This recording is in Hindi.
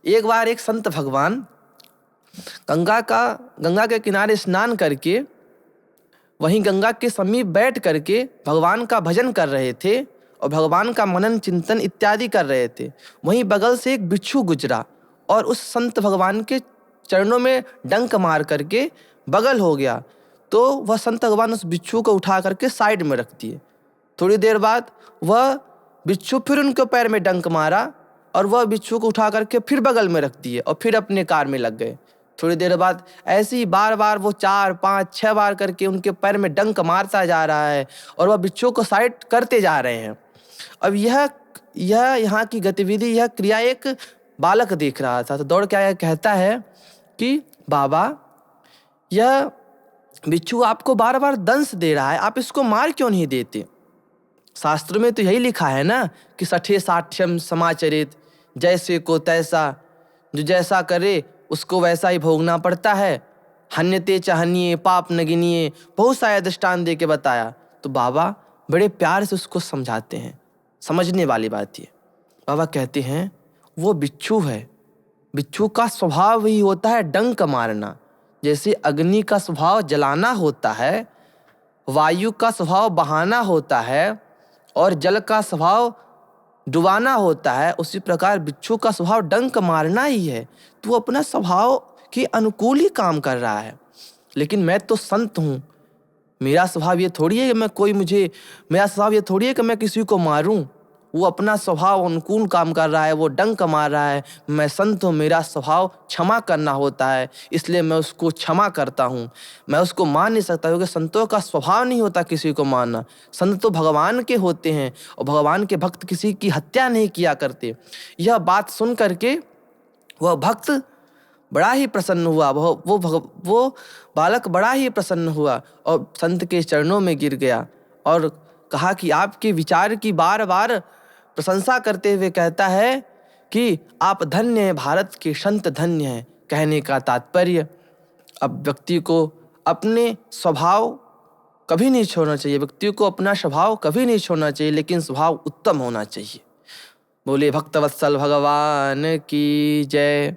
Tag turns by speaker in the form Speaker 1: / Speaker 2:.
Speaker 1: एक बार एक संत भगवान गंगा के किनारे स्नान करके वहीं गंगा के समीप बैठ करके भगवान का भजन कर रहे थे और भगवान का मनन चिंतन इत्यादि कर रहे थे। वहीं बगल से एक बिच्छू गुजरा और उस संत भगवान के चरणों में डंक मार करके बगल हो गया। तो वह संत भगवान उस बिच्छू को उठा करके साइड में रख दिए। थोड़ी देर बाद वह बिच्छू फिर उनके पैर में डंक मारा और वह बिच्छू को उठा करके फिर बगल में रख दिए और फिर अपने कार में लग गए। थोड़ी देर बाद ऐसे ही बार बार वो 4, 5, 6 बार करके उनके पैर में डंक मारता जा रहा है और वह बिच्छू को साइड करते जा रहे हैं। अब यह यहाँ की गतिविधि, यह क्रिया एक बालक देख रहा था। तो दौड़ के आया, कहता है कि बाबा, यह बिच्छू आपको बार बार दंश दे रहा है, आप इसको मार क्यों नहीं देते? शास्त्र में तो यही लिखा है ना कि सठे साठ्यम समाचरित, जैसे को तैसा, जो जैसा करे उसको वैसा ही भोगना पड़ता है। हन्यते चहनिए पाप न गिनिए, बहुत सारे दृष्टांत दे के बताया। तो बाबा बड़े प्यार से उसको समझाते हैं। समझने वाली बात ये, बाबा कहते हैं वो बिच्छू है, बिच्छू का स्वभाव ही होता है डंक मारना। जैसे अग्नि का स्वभाव जलाना होता है, वायु का स्वभाव बहाना होता है और जल का स्वभाव डुबाना होता है, उसी प्रकार बिच्छू का स्वभाव डंक मारना ही है। तो वो अपना स्वभाव के अनुकूल ही काम कर रहा है। लेकिन मैं तो संत हूँ, मेरा स्वभाव ये थोड़ी है कि मैं किसी को मारूं। वो अपना स्वभाव अनुकूल काम कर रहा है, वो डंक मार रहा है। मैं संत हूँ, मेरा स्वभाव क्षमा करना होता है, इसलिए मैं उसको क्षमा करता हूँ। मैं उसको मान नहीं सकता क्योंकि संतों का स्वभाव नहीं होता किसी को मारना। संत तो भगवान के होते हैं और भगवान के भक्त किसी की हत्या नहीं किया करते। यह बात सुन करके वह भक्त बड़ा ही प्रसन्न हुआ, वो बालक बड़ा ही प्रसन्न हुआ और संत के चरणों में गिर गया और कहा कि आपके विचार की बार बार प्रशंसा करते हुए कहता है कि आप धन्य हैं, भारत के संत धन्य हैं। कहने का तात्पर्य, अब व्यक्ति को अपने स्वभाव कभी नहीं छोड़ना चाहिए, व्यक्ति को अपना स्वभाव कभी नहीं छोड़ना चाहिए, लेकिन स्वभाव उत्तम होना चाहिए। बोले भक्तवत्सल भगवान की जय।